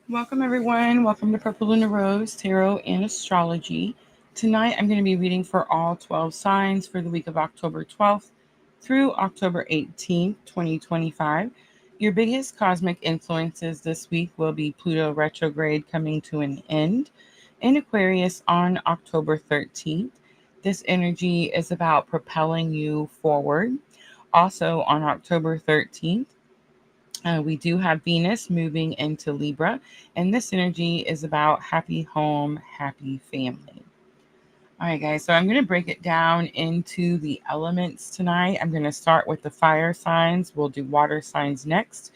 Welcome, everyone. Welcome to Purple Luna Rose Tarot and Astrology. Tonight, I'm going to be reading for all 12 signs for the week of October 12th through October 18th, 2025. Your biggest cosmic influences this week will be Pluto retrograde coming to an end in Aquarius on October 13th. This energy is about propelling you forward. Also, on October 13th, we do have Venus moving into Libra, and this energy is about happy home, happy family. All right, guys, so I'm going to break it down into the elements tonight. I'm going to start with the fire signs. We'll do water signs next,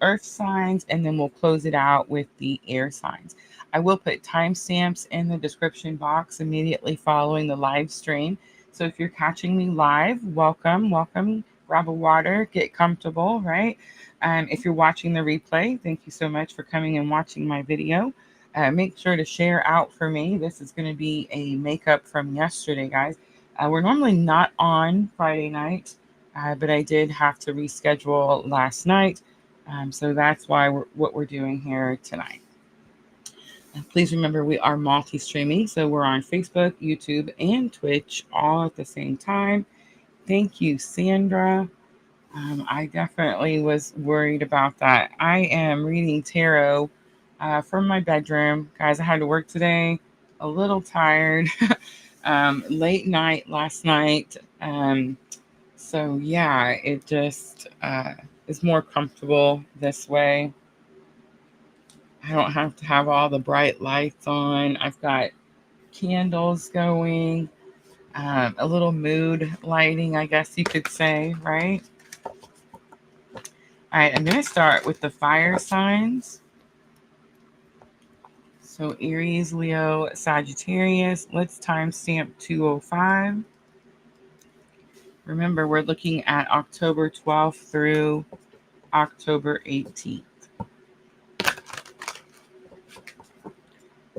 earth signs, and then we'll close it out with the air signs. I will put timestamps in the description box immediately following the live stream. So if you're catching me live, welcome, welcome. Grab a water, get comfortable, right? If you're watching the replay, thank you so much for coming and watching my video. Make sure to share out for me. This is going to be a makeup from yesterday, guys. We're normally not on Friday night, but I did have to reschedule last night. So that's why what we're doing here tonight. Please remember we are multi-streaming, so we're on Facebook, YouTube, and Twitch all at the same time. Thank you, Sandra. I definitely was worried about that. I am reading tarot from my bedroom. Guys, I had to work today, a little tired. Late night last night. So, yeah, it just is more comfortable this way. I don't have to have all the bright lights on. I've got candles going, a little mood lighting, I guess you could say, right? All right, I'm going to start with the fire signs. So Aries, Leo, Sagittarius. Let's timestamp 205. Remember, we're looking at October 12th through October 18th.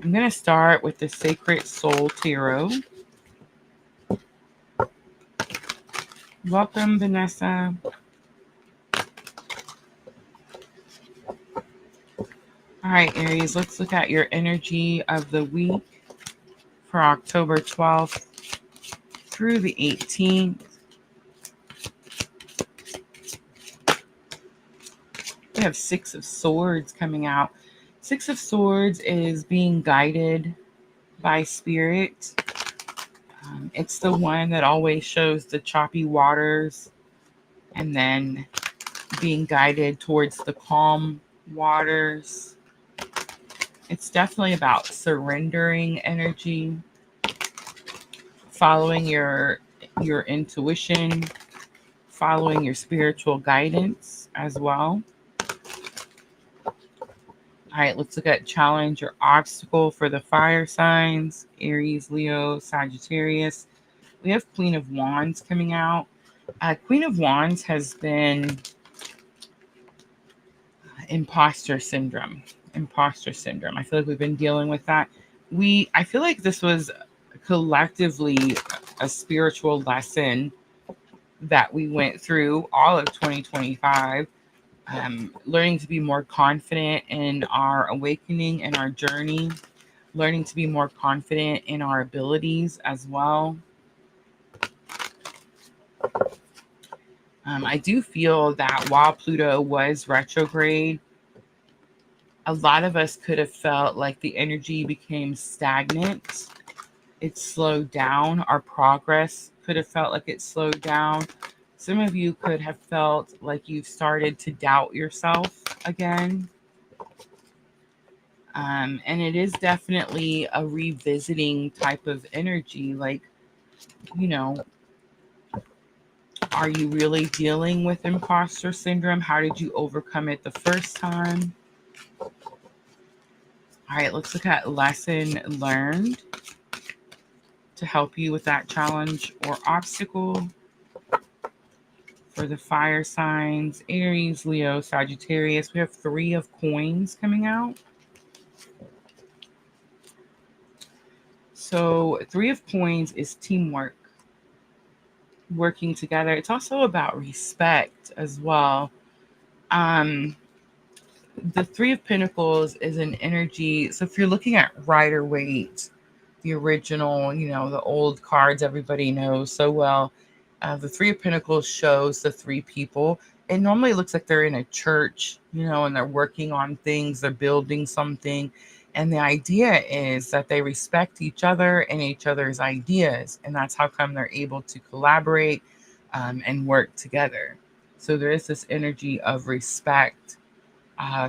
I'm going to start with the Sacred Soul Tarot. Welcome, Vanessa. All right, Aries, let's look at your energy of the week for October 12th through the 18th. We have Six of Swords coming out. Six of Swords is being guided by spirit. It's the one that always shows the choppy waters and then being guided towards the calm waters. It's definitely about surrendering energy, following your intuition, following your spiritual guidance as well. All right, let's look at challenge or obstacle for the fire signs, Aries, Leo, Sagittarius. We have Queen of Wands coming out. Queen of Wands has been imposter syndrome. Imposter syndrome. I feel like we've been dealing with that. I feel like this was collectively a spiritual lesson that we went through all of 2025. Learning to be more confident in our awakening and our journey, learning to be more confident in our abilities as well. I do feel that while Pluto was retrograde, a lot of us could have felt like the energy became stagnant. It slowed down. Our progress could have felt like it slowed down. Some of you could have felt like you've started to doubt yourself again. And it is definitely a revisiting type of energy. Like, you know, are you really dealing with imposter syndrome? How did you overcome it the first time? All right, let's look at lesson learned to help you with that challenge or obstacle. For the fire signs, Aries, Leo, Sagittarius, we have Three of Coins coming out. So Three of Coins is teamwork, working together. It's also about respect as well. the Three of Pentacles is an energy. So if you're looking at Rider-Waite, the original, the old cards everybody knows so well, the Three of Pentacles shows the three people. It normally looks like they're in a church, and they're working on things, they're building something. And the idea is that they respect each other and each other's ideas. And that's how come they're able to collaborate and work together. So there is this energy of respect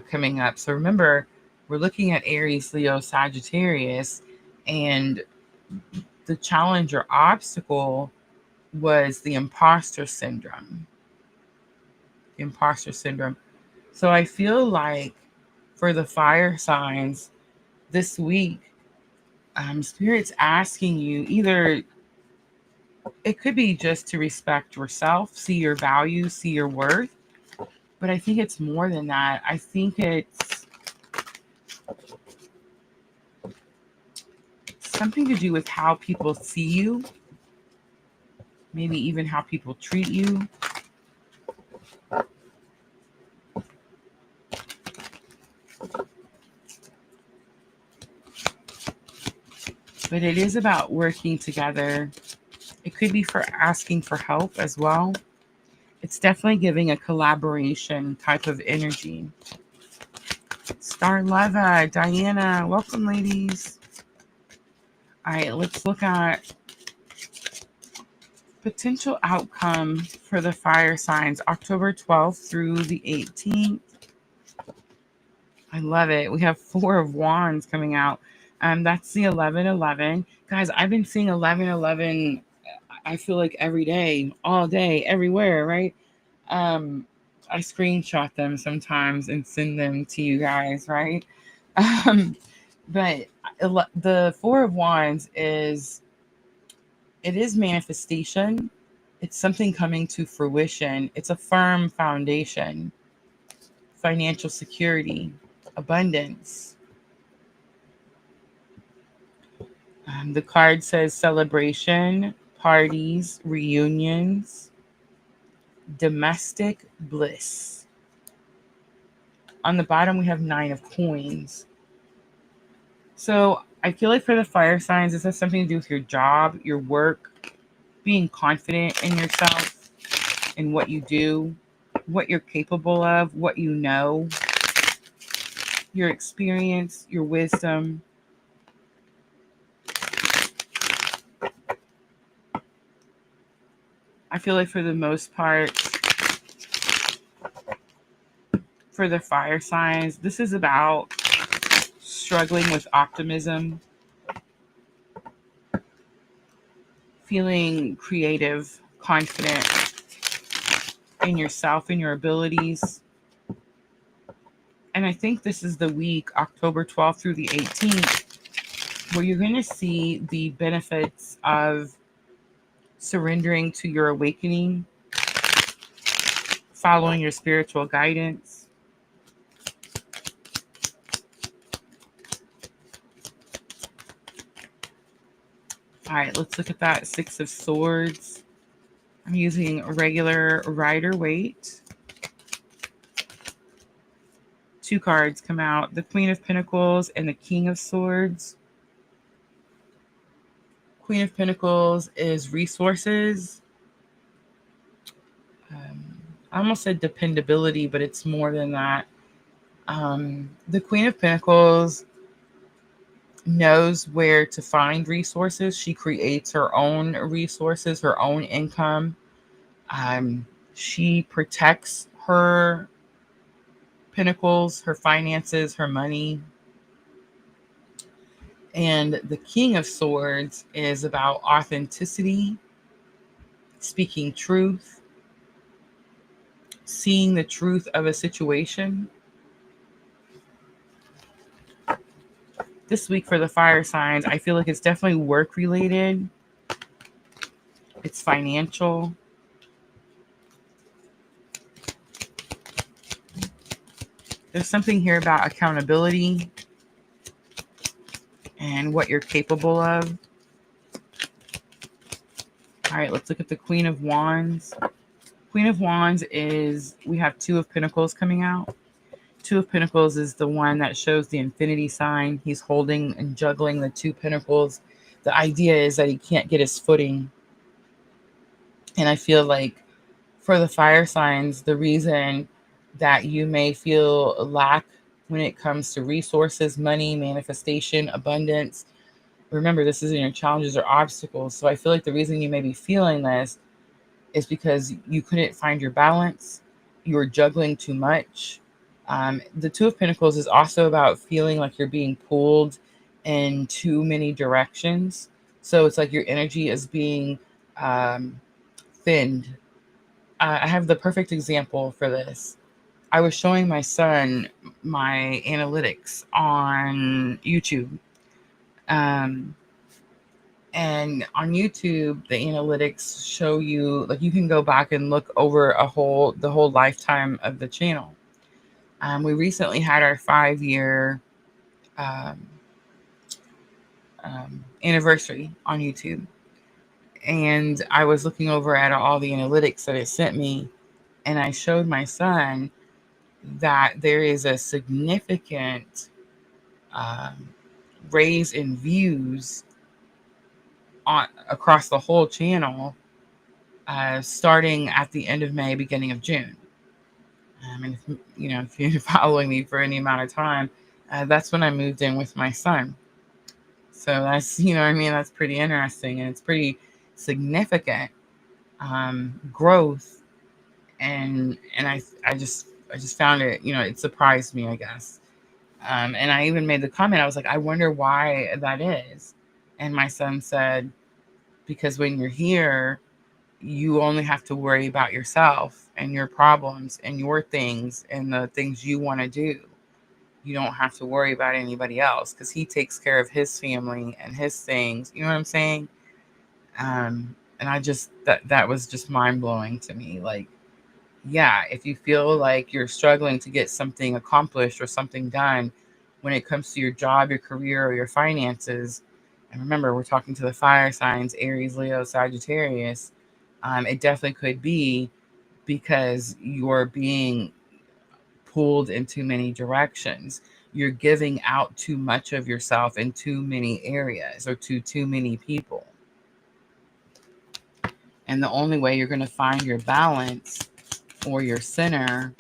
coming up. So remember, we're looking at Aries, Leo, Sagittarius, and the challenge or obstacle was the imposter syndrome. The imposter syndrome. So I feel like for the fire signs this week, Spirit's asking you either, it could be just to respect yourself, see your value, see your worth. But I think it's more than that. I think it's something to do with how people see you, maybe even how people treat you. But it is about working together. It could be for asking for help as well. It's definitely giving a collaboration type of energy. Star Leva, Diana, welcome, ladies. All right, let's look at potential outcome for the fire signs, October 12th through the 18th. I love it. We have Four of Wands coming out. That's the 11-11. Guys, I've been seeing 11-11, I feel like every day, all day, everywhere, right? I screenshot them sometimes and send them to you guys, right? But the Four of Wands is manifestation. It's something coming to fruition. It's a firm foundation, financial security, abundance. The card says celebration, parties, reunions, domestic bliss. On the bottom, we have Nine of Coins. So I feel like for the fire signs, this has something to do with your job, your work, being confident in yourself and what you do, what you're capable of, what you know, your experience, your wisdom. I feel like for the most part, for the fire signs, this is about struggling with optimism, feeling creative, confident in yourself and your abilities. And I think this is the week, October 12th through the 18th, where you're going to see the benefits of surrendering to your awakening, following your spiritual guidance. All right, let's look at that Six of Swords. I'm using a regular Rider-Waite. Two cards come out, the Queen of Pentacles and the King of Swords. Queen of Pentacles is resources. I almost said dependability, but it's more than that. The Queen of Pentacles knows where to find resources. She creates her own resources, her own income. She protects her pentacles, her finances, her money. And the King of Swords is about authenticity, speaking truth, seeing the truth of a situation. This week for the fire signs, I feel like it's definitely work related. It's financial. There's something here about accountability and what you're capable of. All right, let's look at the Queen of Wands. Queen of Wands is, we have Two of Pentacles coming out. Two of Pentacles is the one that shows the infinity sign. He's holding and juggling the two pentacles. The idea is that he can't get his footing. And I feel like for the fire signs, the reason that you may feel lack when it comes to resources, money, manifestation, abundance. Remember, this isn't your challenges or obstacles. So I feel like the reason you may be feeling this is because you couldn't find your balance. You were juggling too much. The Two of Pentacles is also about feeling like you're being pulled in too many directions. So it's like your energy is being thinned. I have the perfect example for this. I was showing my son my analytics on YouTube. Um, and on YouTube, the analytics show you, like, you can go back and look over the whole lifetime of the channel. We recently had our 5-year um, anniversary on YouTube, and I was looking over at all the analytics that it sent me, and I showed my son that there is a significant um, raise in views on across the whole channel, starting at the end of May, beginning of June. And if you're following me for any amount of time, that's when I moved in with my son. So that's, that's pretty interesting, and it's pretty significant growth. And I just found it, it surprised me, I guess. And I even made the comment, I was like, I wonder why that is. And my son said, because when you're here, you only have to worry about yourself and your problems and your things and the things you want to do. You don't have to worry about anybody else, because he takes care of his family and his things. You know what I'm saying? And I just, that was just mind blowing to me. Like, yeah, if you feel like you're struggling to get something accomplished or something done when it comes to your job, your career, or your finances, and remember, we're talking to the fire signs, Aries, Leo, Sagittarius, it definitely could be because you're being pulled in too many directions. You're giving out too much of yourself in too many areas or to too many people. And the only way you're going to find your balance or your center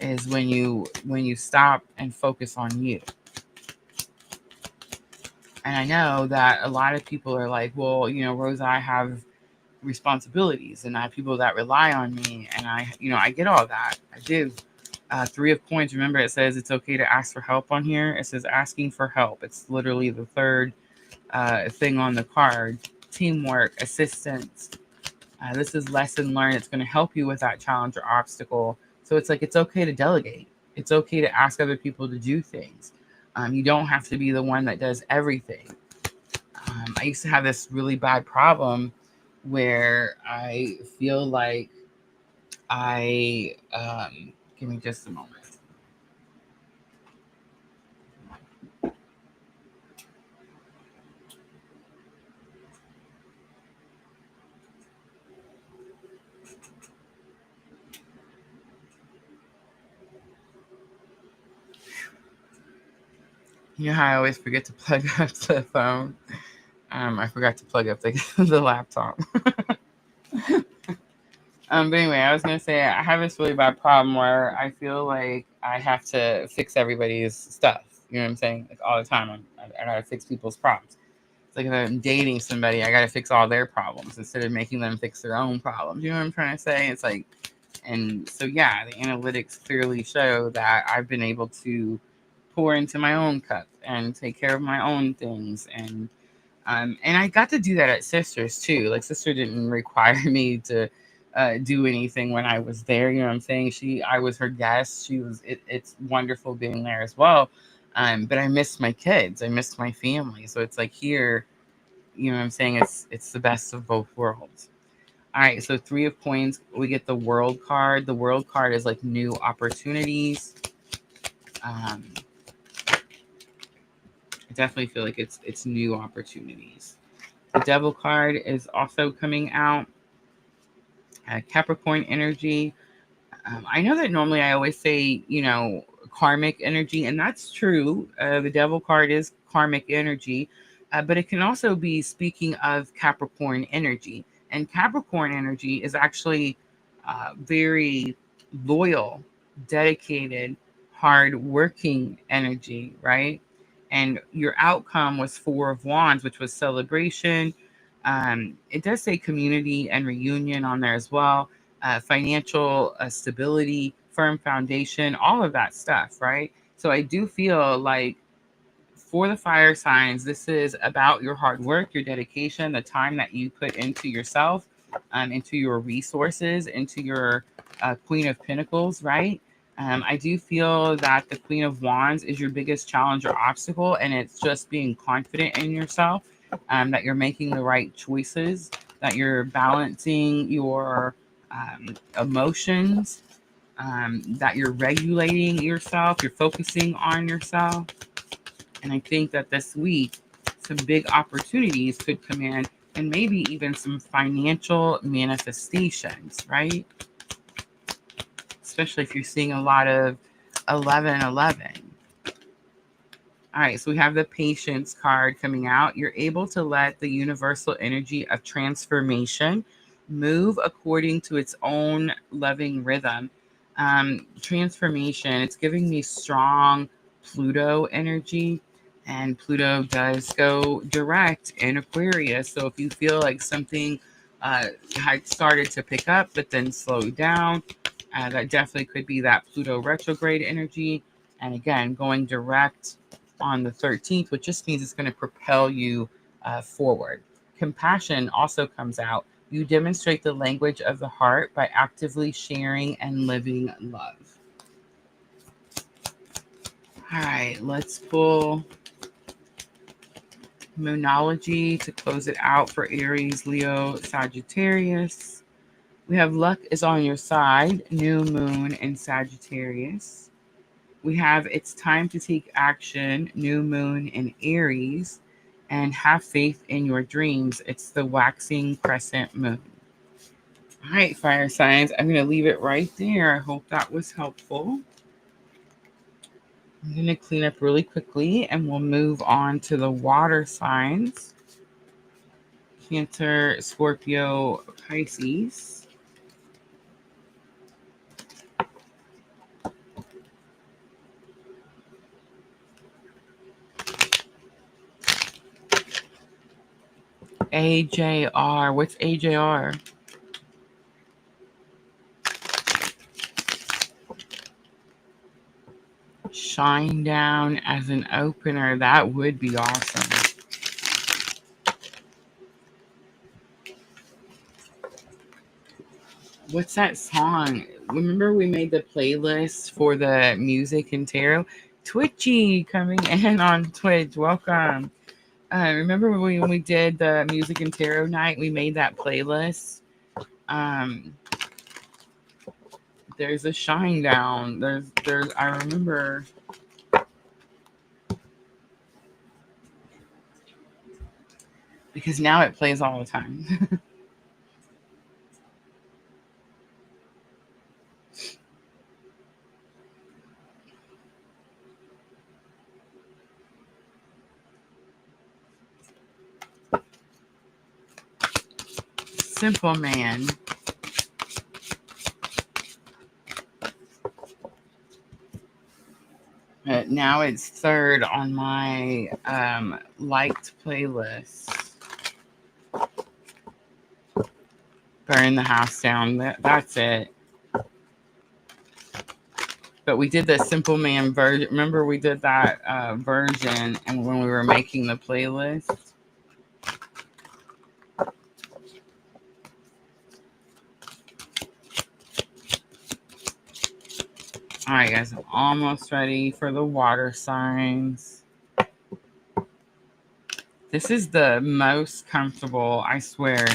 is when you stop and focus on you. And I know that a lot of people are like, well, Rosa, I have responsibilities and I have people that rely on me, and I get all that. I do. Three of Coins, remember, it says it's okay to ask for help on here. It says asking for help. It's literally the third thing on the card. Teamwork, assistance. This is lesson learned. It's going to help you with that challenge or obstacle. So it's like, it's okay to delegate. It's okay to ask other people to do things. You don't have to be the one that does everything. I used to have this really bad problem where I feel like give me just a moment. You know how I always forget to plug up the phone? I forgot to plug up the laptop. But anyway, I was going to say, I have this really bad problem where I feel like I have to fix everybody's stuff. You know what I'm saying? Like, all the time. I got to fix people's problems. It's like if I'm dating somebody, I got to fix all their problems instead of making them fix their own problems. You know what I'm trying to say? It's like, and so, yeah, the analytics clearly show that I've been able to pour into my own cup and take care of my own things. And I got to do that at Sisters too. Like, Sister didn't require me to do anything when I was there. You know what I'm saying? I was her guest. It's wonderful being there as well. But I missed my kids. I missed my family. So it's like here, you know what I'm saying? It's the best of both worlds. All right. So Three of Coins, we get the World card. The World card is like new opportunities. I definitely feel like it's new opportunities. The Devil card is also coming out. Capricorn energy. I know that normally I always say, karmic energy, and that's true. The devil card is karmic energy, but it can also be speaking of Capricorn energy. And Capricorn energy is actually very loyal, dedicated, hard-working energy, right? And your outcome was Four of Wands, which was celebration. It does say community and reunion on there as well, financial stability, firm foundation, all of that stuff, right? So I do feel like for the fire signs, this is about your hard work, your dedication, the time that you put into yourself, into your resources, into your Queen of Pentacles, right? I do feel that the Queen of Wands is your biggest challenge or obstacle, and it's just being confident in yourself, that you're making the right choices, that you're balancing your emotions, that you're regulating yourself, you're focusing on yourself. And I think that this week, some big opportunities could come in, and maybe even some financial manifestations, right? Especially if you're seeing a lot of 1111. All right, so we have the Patience card coming out. You're able to let the universal energy of transformation move according to its own loving rhythm. Transformation, it's giving me strong Pluto energy, and Pluto does go direct in Aquarius. So if you feel like something had started to pick up but then slowed down, that definitely could be that Pluto retrograde energy. And again, going direct on the 13th, which just means it's going to propel you forward. Compassion also comes out. You demonstrate the language of the heart by actively sharing and living love. All right, let's pull Moonology to close it out for Aries, Leo, Sagittarius. We have luck is on your side, new moon in Sagittarius. We have it's time to take action, new moon in Aries, and have faith in your dreams. It's the waxing crescent moon. All right, fire signs, I'm going to leave it right there. I hope that was helpful. I'm going to clean up really quickly and we'll move on to the water signs. Cancer, Scorpio, Pisces. AJR. What's AJR? Shine down as an opener. That would be awesome. What's that song? Remember we made the playlist for the music and tarot? Twitchy coming in on Twitch. Welcome. Remember when we did the music and tarot night? We made that playlist. There's a shine down. There's. I remember. Because now it plays all the time. Simple Man. Now it's third on my liked playlist. Burn the house down. That's it. But we did the Simple Man version. Remember we did that version and when we were making the playlist? All right, guys, I'm almost ready for the water signs. This is the most comfortable, I swear.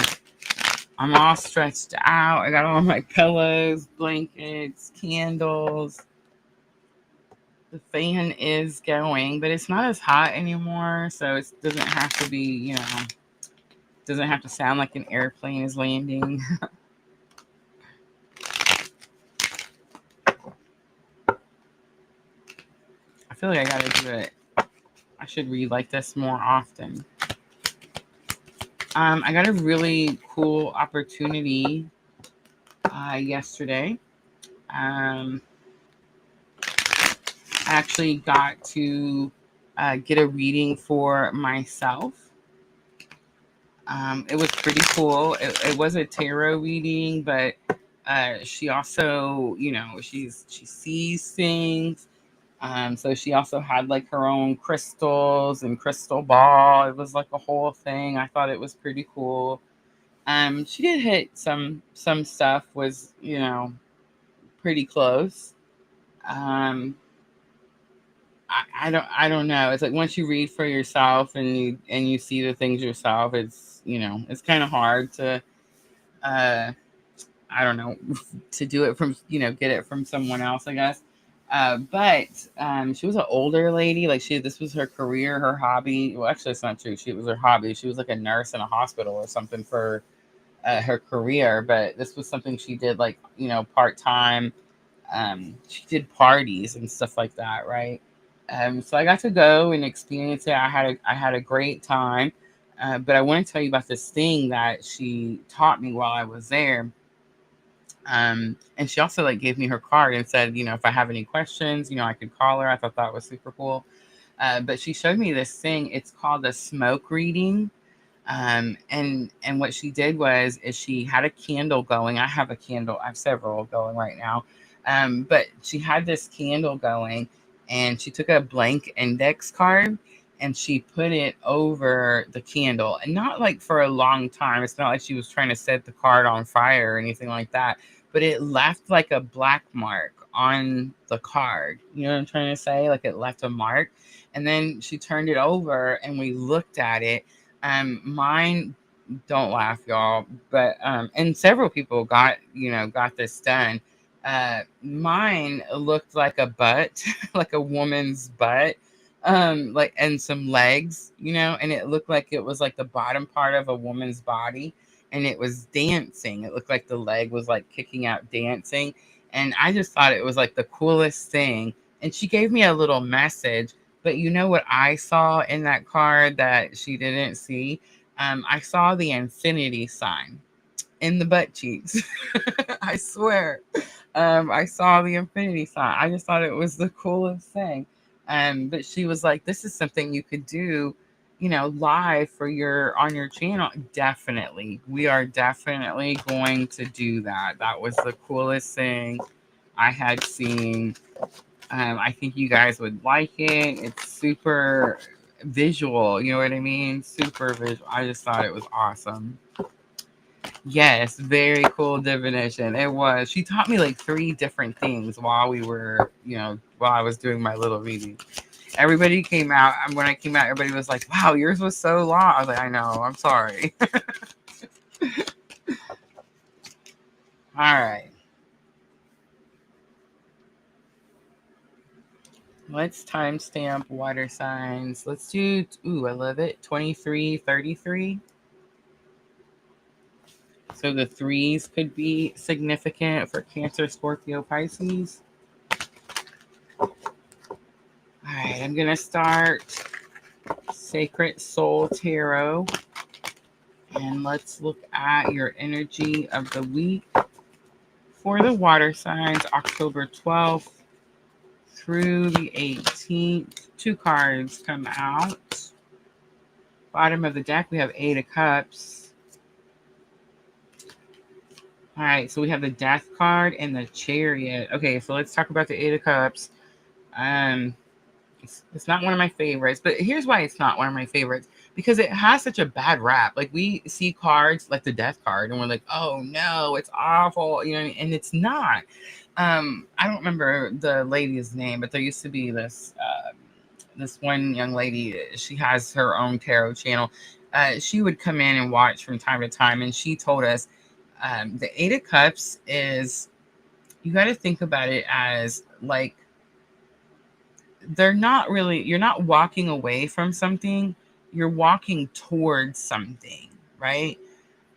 I'm all stretched out. I got all my pillows, blankets, candles. The fan is going, but it's not as hot anymore, so it doesn't have to be, doesn't have to sound like an airplane is landing. feel like I gotta do it. I should read like this more often. I got a really cool opportunity yesterday. I actually got to get a reading for myself. It was pretty cool. It was a tarot reading, but she also, she sees things. So she also had like her own crystals and crystal ball. It was like a whole thing. I thought it was pretty cool. She did hit some stuff was, pretty close. Um, I don't know. It's like once you read for yourself and you see the things yourself, it's it's kind of hard to uh I don't know to do it from get it from someone else, I guess. But she was an older lady. Like this was her career, her hobby. Well, actually, it's not true. She was her hobby. She was like a nurse in a hospital or something for her career. But this was something she did like part time. She did parties and stuff like that, right? So I got to go and experience it. I had a great time. But I want to tell you about this thing that she taught me while I was there. And she also like gave me her card and said, if I have any questions, I could call her. I thought that was super cool. But she showed me this thing. It's called a smoke reading. And what she did is she had a candle going. I have a candle. I have several going right now. But she had this candle going, and she took a blank index card and she put it over the candle, and not like for a long time. It's not like she was trying to set the card on fire or anything like that, but it left like a black mark on the card. You know what I'm trying to say? Like it left a mark. And then she turned it over and we looked at it. Mine, don't laugh, y'all, but and several people got this done. Mine looked like a butt, like a woman's butt, like and some legs, and it looked like it was like the bottom part of a woman's body, and it was dancing. It looked like the leg was like kicking out dancing, and I just thought it was like the coolest thing. And she gave me a little message, but you know what I saw in that card that she didn't see? I saw the infinity sign in the butt cheeks. I swear. I saw the infinity sign. I just thought it was the coolest thing. But she was like, this is something you could do, live on your channel. Definitely. We are definitely going to do that. That was the coolest thing I had seen. I think you guys would like it. It's super visual. You know what I mean? Super visual. I just thought it was awesome. Yes, very cool divination. It was. She taught me like 3 different things while we were, while I was doing my little reading. Everybody came out. And when I came out, everybody was like, wow, yours was so long. I was like, I know. I'm sorry. All right. Let's timestamp water signs. Let's do, I love it. 2333. So the 3s could be significant for Cancer, Scorpio, Pisces. All right, I'm going to start Sacred Soul Tarot. And let's look at your energy of the week for the water signs, October 12th through the 18th. 2 cards come out. Bottom of the deck, we have 8 of Cups. All right, so we have the Death card and the Chariot. Okay, so let's talk about the 8 of Cups. It's not one of my favorites, but here's why it's not one of my favorites. Because it has such a bad rap. Like we see cards like the Death card and we're like, oh no, it's awful, and it's not. I don't remember the lady's name, but there used to be this this one young lady. She has her own tarot channel. She would come in and watch from time to time, and she told us the 8 of Cups is, you got to think about it as like, you're not walking away from something, you're walking towards something, right?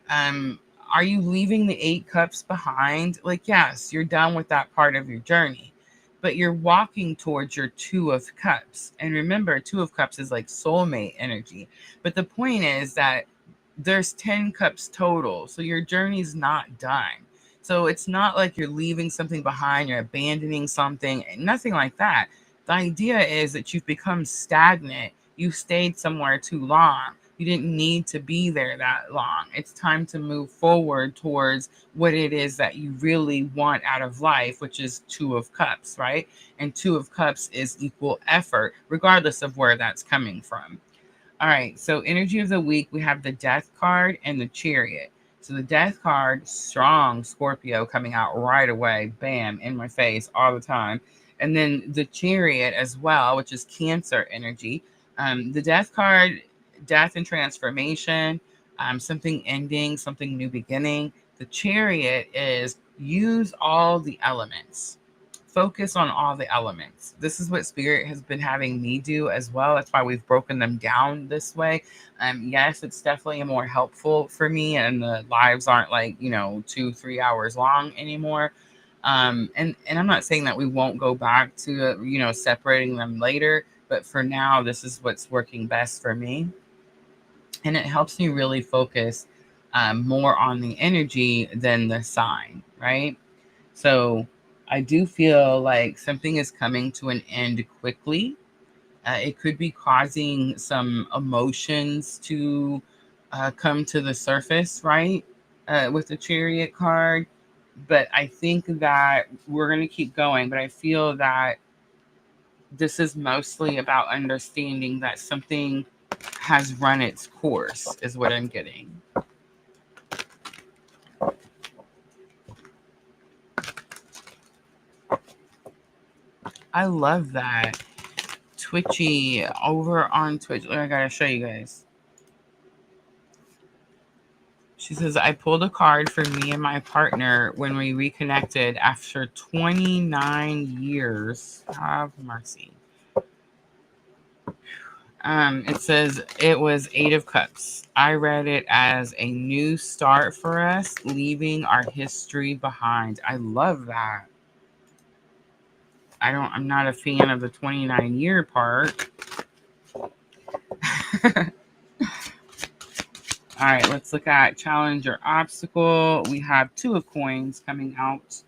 Um, are you leaving the 8 cups behind? Like, yes, you're done with that part of your journey. but you're walking towards your Two of Cups. And remember, Two of Cups is like soulmate energy. But the point is that there's 10 cups total. So your journey's not done. So it's not like you're leaving something behind, you're abandoning something, nothing like that. The idea is that you've become stagnant. You stayed somewhere too long. You didn't need to be there that long. It's time to move forward towards what it is that you really want out of life, which is Two of Cups, right? And Two of Cups is equal effort, regardless of where that's coming from. All right, so energy of the week, we have the Death card and the Chariot. So the Death card, strong Scorpio coming out right away, bam, in my face all the time. And then the Chariot as well, which is Cancer energy. The Death card, death and transformation, something ending, something new beginning. The Chariot is use all the elements. Focus on all the elements. This is what Spirit has been having me do as well. That's why we've broken them down this way. Yes, it's definitely more helpful for me, and the lives aren't like 2-3 hours long anymore. And I'm not saying that we won't go back to separating them later, but for now, this is what's working best for me, and it helps me really focus more on the energy than the sign, right? So I do feel like something is coming to an end quickly. It could be causing some emotions to come to the surface, right? With the Chariot card. But I think that we're going to keep going. But I feel that this is mostly about understanding that something has run its course, is what I'm getting. I love that. Twitchy over on Twitch. I gotta show you guys. She says, I pulled a card for me and my partner when we reconnected after 29 years. Have mercy. It says it was Eight of Cups. I read it as a new start for us, leaving our history behind. I love that. I'm not a fan of the 29-year part. All right, let's look at challenge or obstacle. We have Two of Coins coming out.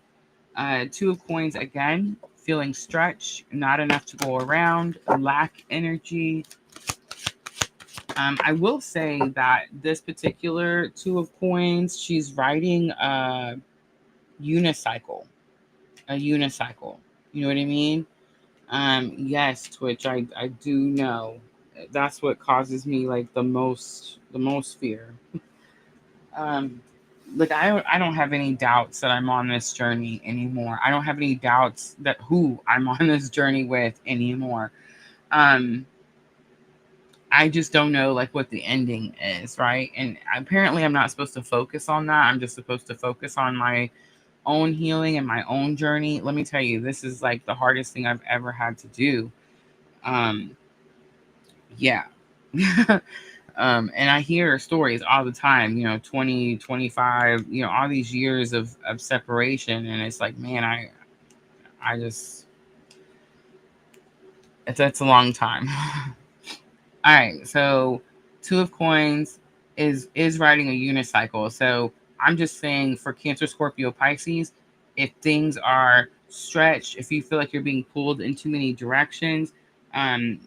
Two of Coins again, feeling stretched, not enough to go around, lack energy. I will say that this particular Two of Coins, she's riding a unicycle. A unicycle. You know what I mean? Yes, Twitch, I do know. That's what causes me like the most fear. Like I don't have any doubts that I'm on this journey anymore. I don't have any doubts that who I'm on this journey with anymore. I just don't know like what the ending is, right? And apparently I'm not supposed to focus on that. I'm just supposed to focus on my own healing and my own journey. Let me tell you, this is like the hardest thing I've ever had to do. Um, yeah. And I hear stories all the time, 20, 25, all these years of separation. And it's like, man, I just, that's a long time. All right. So Two of Coins is riding a unicycle. So I'm just saying for Cancer, Scorpio, Pisces, if things are stretched, if you feel like you're being pulled in too many directions,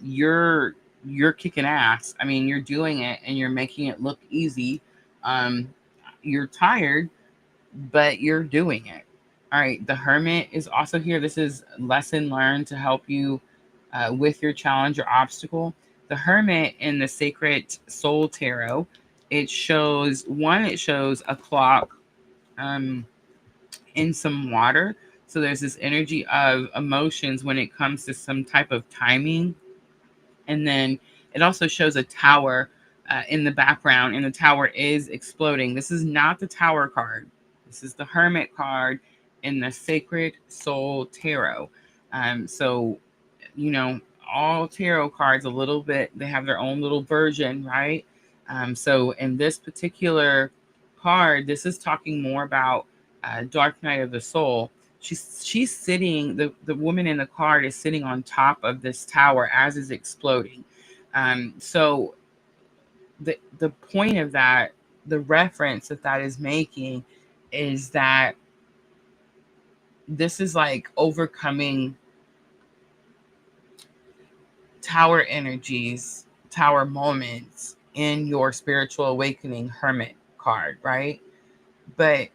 you're kicking ass. I mean, you're doing it and you're making it look easy. You're tired, but you're doing it. All right. The Hermit is also here. This is lesson learned to help you with your challenge or obstacle. The Hermit in the Sacred Soul Tarot, it shows a clock in some water. So there's this energy of emotions when it comes to some type of timing. And then it also shows a tower in the background, and the tower is exploding. This is not the Tower card. This is the Hermit card in the Sacred Soul Tarot. So, all tarot cards a little bit, they have their own little version, right? So in this particular card, this is talking more about Dark Night of the Soul. she's sitting, the woman in the card is sitting on top of this tower as is exploding. So the point of that, the reference that is making, is that this is like overcoming tower energies, tower moments in your spiritual awakening hermit card, right? But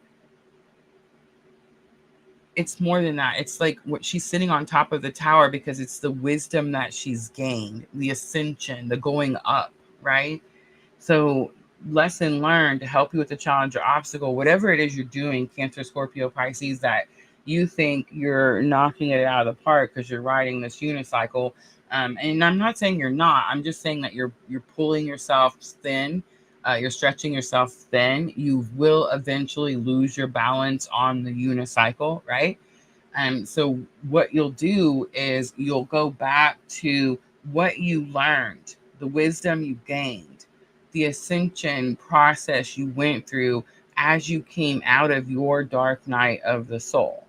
it's more than that. It's like what she's sitting on top of the tower because it's the wisdom that she's gained, the ascension, the going up, right? So, lesson learned to help you with the challenge or obstacle, whatever it is you're doing, Cancer, Scorpio, Pisces, that you think you're knocking it out of the park because you're riding this unicycle. And I'm not saying you're not. I'm just saying that you're pulling yourself thin. You're stretching yourself thin. You will eventually lose your balance on the unicycle, right? So what you'll do is you'll go back to what you learned, the wisdom you gained, the ascension process you went through as you came out of your dark night of the soul.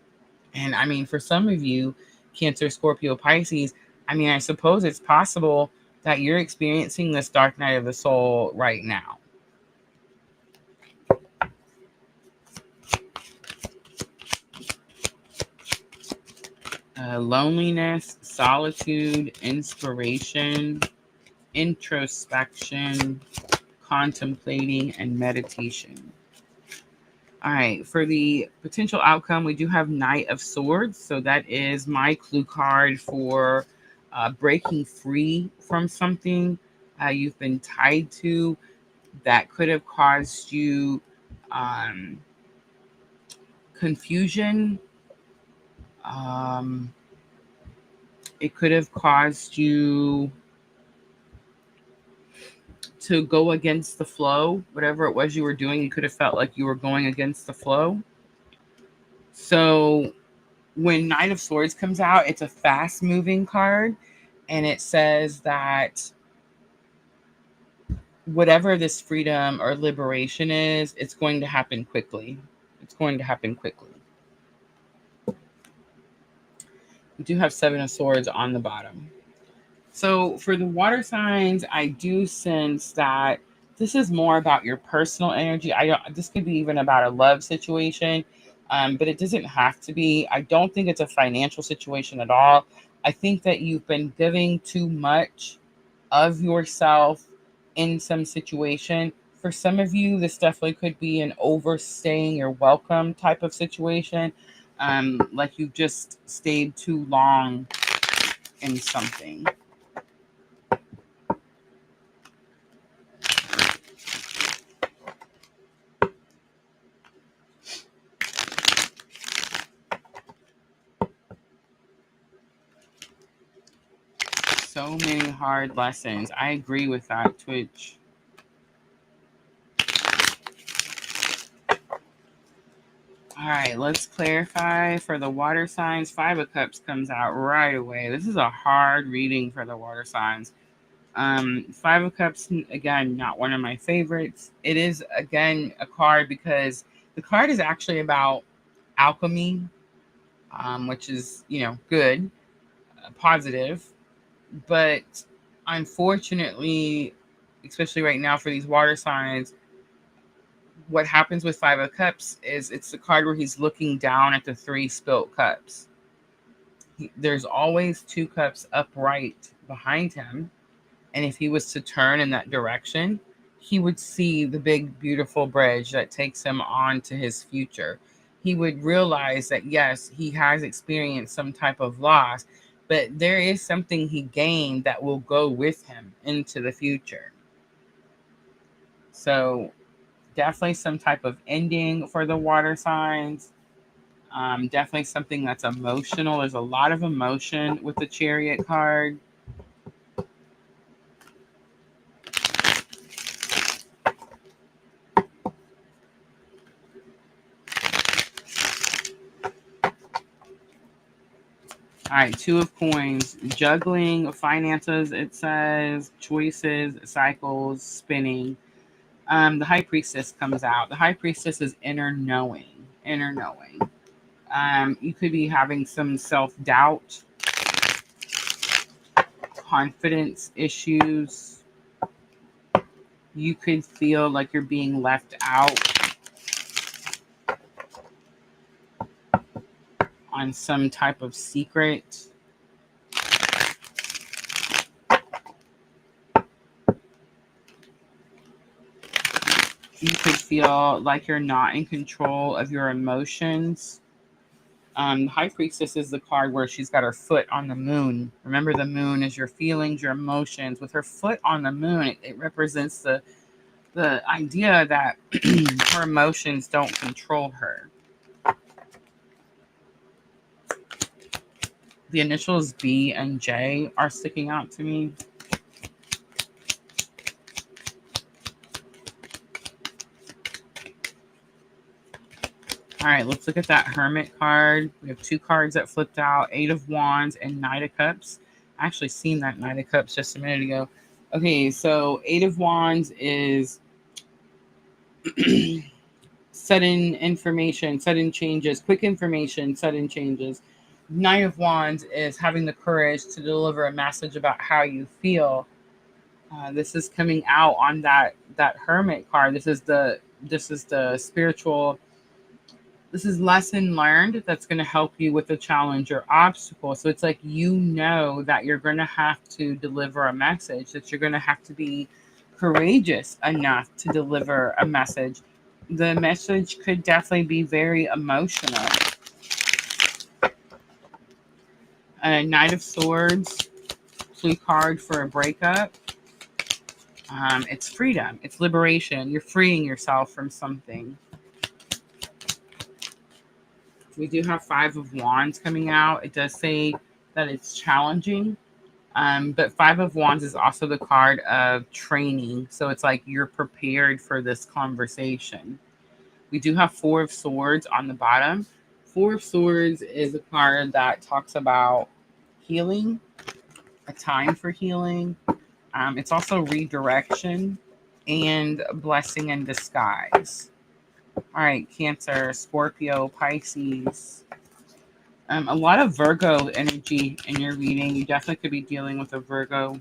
And I mean, for some of you, Cancer, Scorpio, Pisces, I mean, I suppose it's possible that you're experiencing this dark night of the soul right now. Loneliness, solitude, inspiration, introspection, contemplating, and meditation. All right, for the potential outcome, we do have Knight of Swords. So that is my clue card for breaking free from something you've been tied to that could have caused you confusion. Um, it could have caused you to go against the flow. Whatever it was you were doing, you could have felt like you were going against the flow. So when Knight of Swords comes out, it's a fast moving card, and it says that whatever this freedom or liberation is, it's going to happen quickly. It's going to happen quickly. We do have Seven of Swords on the bottom. So for the water signs, I do sense that this is more about your personal energy. This could be even about a love situation, but it doesn't have to be. I don't think it's a financial situation at all. I think that you've been giving too much of yourself in some situation. For some of you, this definitely could be an overstaying your welcome type of situation. Like you just stayed too long in something. So many hard lessons. I agree with that, Twitch. All right, let's clarify for the water signs. Five of Cups comes out right away. This is a hard reading for the water signs. Five of Cups, again, not one of my favorites. It is, again, a card because the card is actually about alchemy, which is, good, positive. But unfortunately, especially right now for these water signs, what happens with Five of Cups is it's the card where he's looking down at the three spilt cups. There's always two cups upright behind him. And if he was to turn in that direction, he would see the big, beautiful bridge that takes him on to his future. He would realize that, yes, he has experienced some type of loss, but there is something he gained that will go with him into the future. So definitely some type of ending for the water signs. Definitely something that's emotional. There's a lot of emotion with the Chariot card. All right, Two of Coins, juggling, finances, it says, choices, cycles, spinning. The High Priestess comes out. The High Priestess is inner knowing, inner knowing. You could be having some self-doubt, confidence issues. You could feel like you're being left out on some type of secret. You could feel like you're not in control of your emotions. The High Priestess is the card where she's got her foot on the moon. Remember, the moon is your feelings, your emotions. With her foot on the moon, it represents the idea that her emotions don't control her. The initials B and J are sticking out to me. All right, let's look at that Hermit card. We have two cards that flipped out, Eight of Wands and Knight of Cups. I actually seen that Knight of Cups just a minute ago. Okay, so Eight of Wands is sudden information, sudden changes, quick information, sudden changes. Knight of Wands is having the courage to deliver a message about how you feel. This is coming out on that Hermit card. This is the spiritual. This is lesson learned that's going to help you with a challenge or obstacle. So it's like, you know that you're going to have to deliver a message, that you're going to have to be courageous enough to deliver a message. The message could definitely be very emotional. A Knight of Swords, clue card for a breakup. It's freedom. It's liberation. You're freeing yourself from something. We do have Five of Wands coming out. It does say that it's challenging. But Five of Wands is also the card of training. So it's like you're prepared for this conversation. We do have Four of Swords on the bottom. Four of Swords is a card that talks about healing, a time for healing. It's also redirection and blessing in disguise. All right, Cancer, Scorpio, Pisces. A lot of Virgo energy in your reading. You definitely could be dealing with a Virgo. All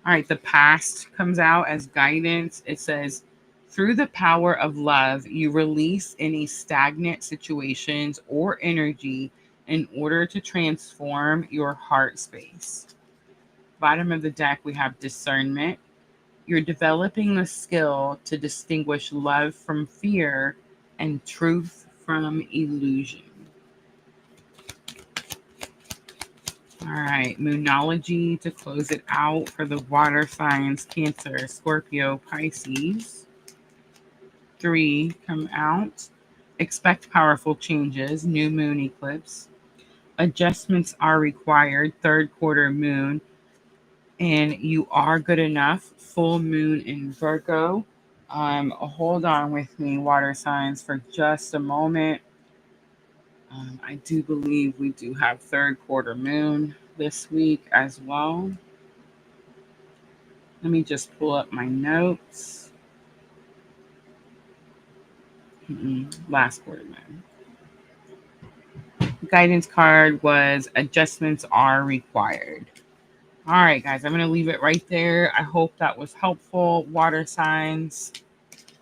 right, the past comes out as guidance. It says, through the power of love, you release any stagnant situations or energy in order to transform your heart space. Bottom of the deck, we have discernment. You're developing the skill to distinguish love from fear and truth from illusion. All right, Moonology to close it out for the water signs, Cancer, Scorpio, Pisces. 3 come out. Expect powerful changes, new moon eclipse. Adjustments are required, third quarter moon. And you are good enough, full moon in Virgo. Hold on with me, water signs, for just a moment. I do believe we do have third quarter moon this week as well. Let me just pull up my notes. Last quarter moon. Guidance card was adjustments are required. All right, guys, I'm going to leave it right there. I hope that was helpful. Water signs.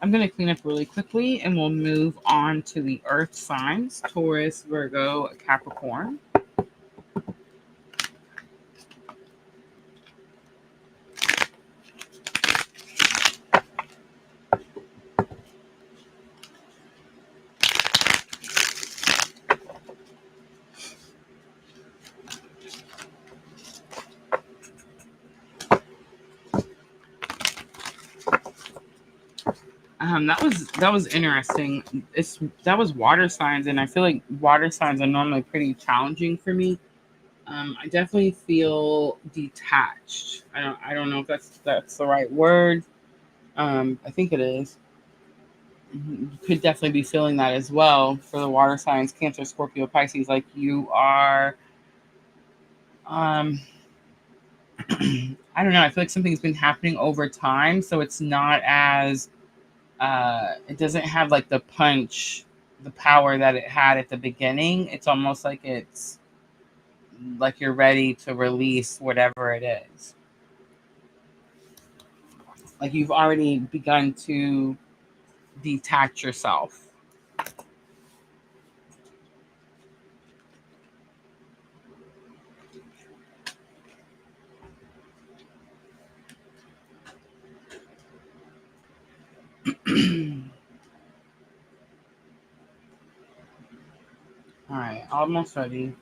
I'm going to clean up really quickly and we'll move on to the earth signs, Taurus, Virgo, Capricorn. That was interesting. That was water signs, and I feel like water signs are normally pretty challenging for me. I definitely feel detached. I don't know if that's the right word. I think it is. You could definitely be feeling that as well for the water signs, Cancer, Scorpio, Pisces. Like you are. I don't know. I feel like something's been happening over time, so it's not as. It doesn't have like the punch the power that it had at the beginning. It's almost like it's like you're ready to release whatever it is. Like you've already begun to detach yourself. All right, almost ready.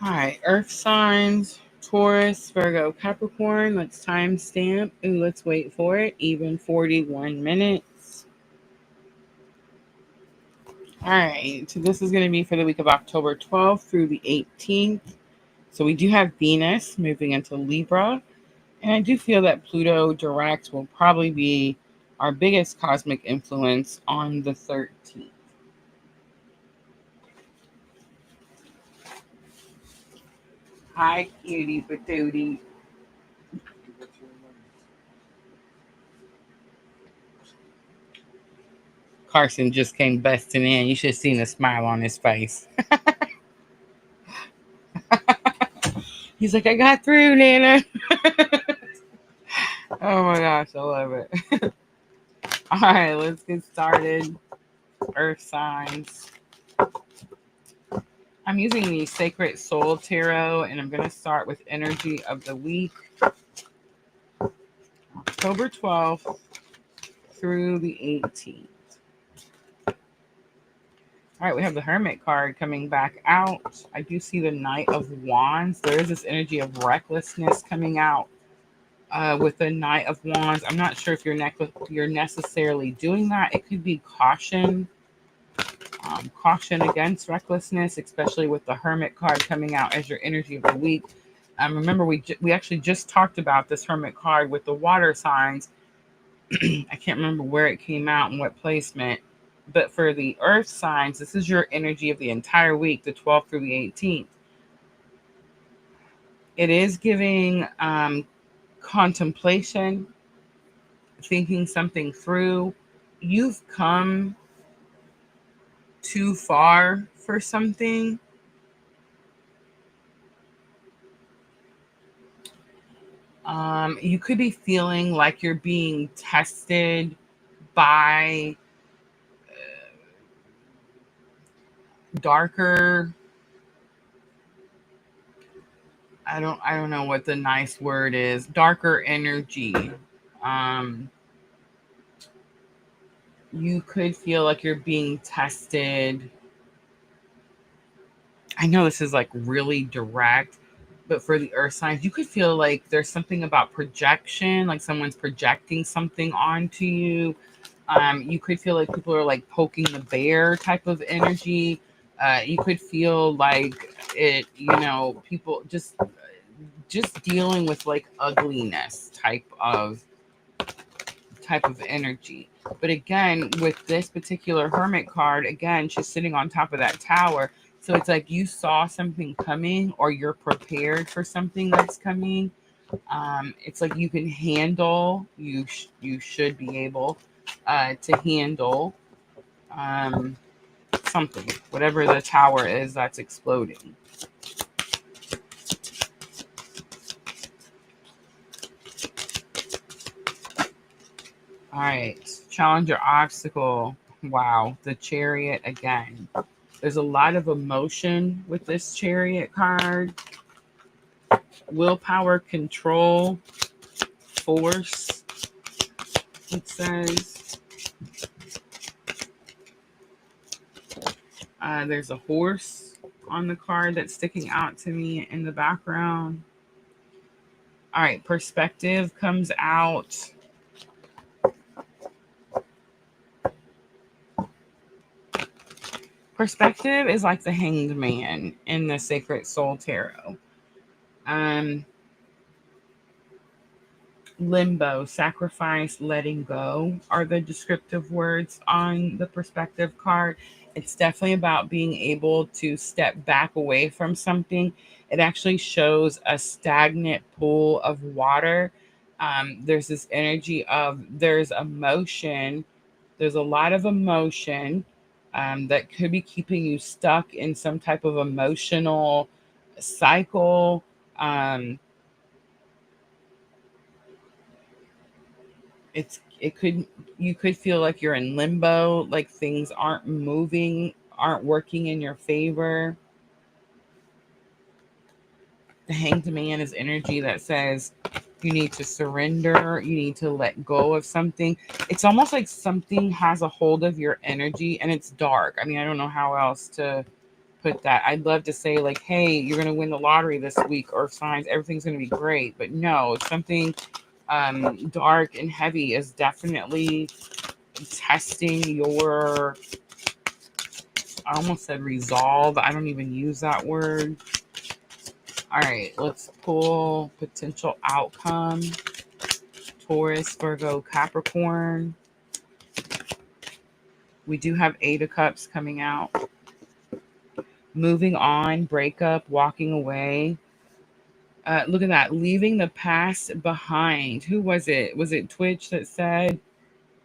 All right, Earth signs, Taurus, Virgo, Capricorn. Let's timestamp. Ooh, let's wait for it. Even 41 minutes. All right, so this is going to be for the week of October 12th through the 18th. So we do have Venus moving into Libra. And I do feel that Pluto direct will probably be our biggest cosmic influence on the 13th. Hi, cutie patootie. Carson just came busting in. You should have seen the smile on his face. He's like, I got through, Nana. Oh my gosh, I love it. All right, let's get started. Earth signs. I'm using the Sacred Soul Tarot, and I'm going to start with energy of the week, October 12th through the 18th. All right, we have the Hermit card coming back out. I do see the Knight of Wands. There is this energy of recklessness coming out with the Knight of Wands. I'm not sure if you're necessarily doing that. It could be caution. Caution against recklessness, especially with the Hermit card coming out as your energy of the week. Remember, we actually just talked about this Hermit card with the water signs. I can't remember where it came out and what placement. But for the earth signs, this is your energy of the entire week, the 12th through the 18th. It is giving contemplation, thinking something through. You've come too far for something. You could be feeling like you're being tested by darker, I don't know what the nice word is, darker energy. You could feel like you're being tested. I know this is like really direct, but for the earth signs, you could feel like there's something about projection, like someone's projecting something onto you. You could feel like people are like poking the bear type of energy. You could feel like it, people just dealing with like ugliness type of energy. But again, with this particular hermit card, again, she's sitting on top of that tower. So it's like you saw something coming, or you're prepared for something that's coming. It's like you can handle, you should be able to handle something, whatever the tower is that's exploding. All right, challenge or obstacle. Wow, the Chariot again. There's a lot of emotion with this Chariot card. Willpower, control, force, it says. There's a horse on the card that's sticking out to me in the background. All right, perspective comes out. Perspective is like the Hanged Man in the Sacred Soul Tarot. Um, Limbo, sacrifice, letting go are the descriptive words on the perspective card. It's definitely about being able to step back away from something. It actually shows a stagnant pool of water. There's this energy of there's emotion, there's a lot of emotion that could be keeping you stuck in some type of emotional cycle. Um, it could, you could feel like you're in limbo, like things aren't moving, aren't working in your favor. The Hanged Man is energy that says you need to surrender, you need to let go of something. It's almost like something has a hold of your energy and it's dark. I mean, I don't know how else to put that. I'd love to say like, hey, you're going to win the lottery this week, or signs everything's going to be great, but no, something dark and heavy is definitely testing your, I almost said resolve. I don't even use that word. All right, let's pull potential outcome. Taurus, Virgo, Capricorn. We do have Eight of Cups coming out. Moving on, breakup, walking away. Look at that, leaving the past behind. Who was it? Was it Twitch that said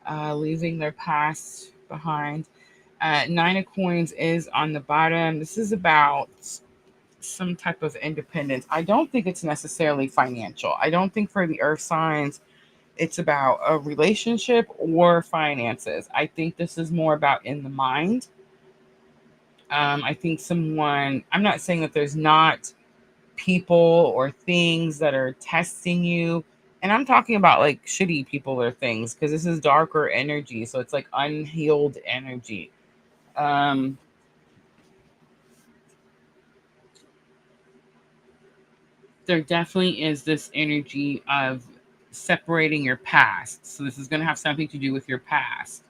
leaving their past behind? Nine of Coins is on the bottom. This is about some type of independence. I don't think it's necessarily financial. I don't think for the earth signs it's about a relationship or finances. I think this is more about in the mind. I think someone, I'm not saying that there's not people or things that are testing you. And I'm talking about like shitty people or things because this is darker energy. So it's like unhealed energy. Um, there definitely is this energy of separating your past. So this is going to have something to do with your past.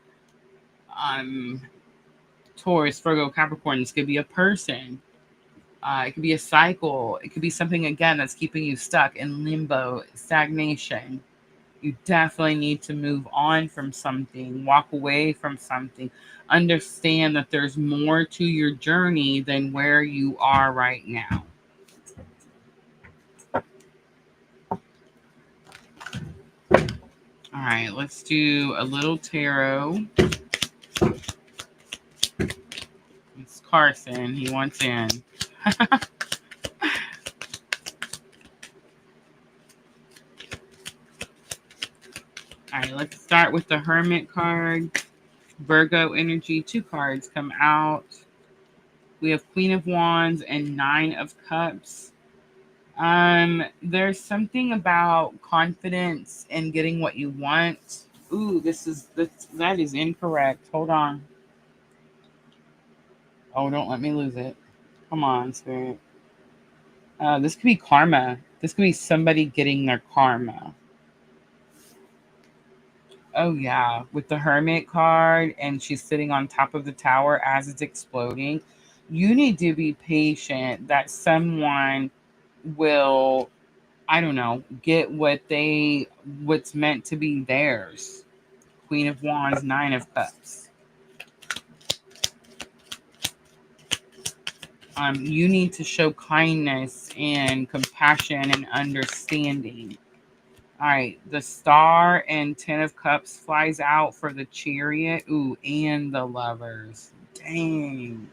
Um, Taurus, Virgo, Capricorn. This could be a person. It could be a cycle. It could be something again that's keeping you stuck in limbo, stagnation. You definitely need to move on from something, walk away from something, understand that there's more to your journey than where you are right now. All right, let's do a little tarot. It's Carson. He wants in. All right, let's start with the Hermit card. Virgo energy. Two cards come out. We have Queen of Wands and Nine of Cups. There's something about confidence and getting what you want. Ooh, that is incorrect. Hold on. Oh, don't let me lose it. Come on, Spirit. This could be karma. This could be somebody getting their karma. Oh yeah, with the Hermit card and she's sitting on top of the tower as it's exploding. You need to be patient that someone will, I don't know, get what's meant to be theirs. Queen of Wands, Nine of Cups. You need to show kindness and compassion and understanding. All right, the Star and Ten of Cups flies out for the Chariot. Ooh, and the Lovers. Dang.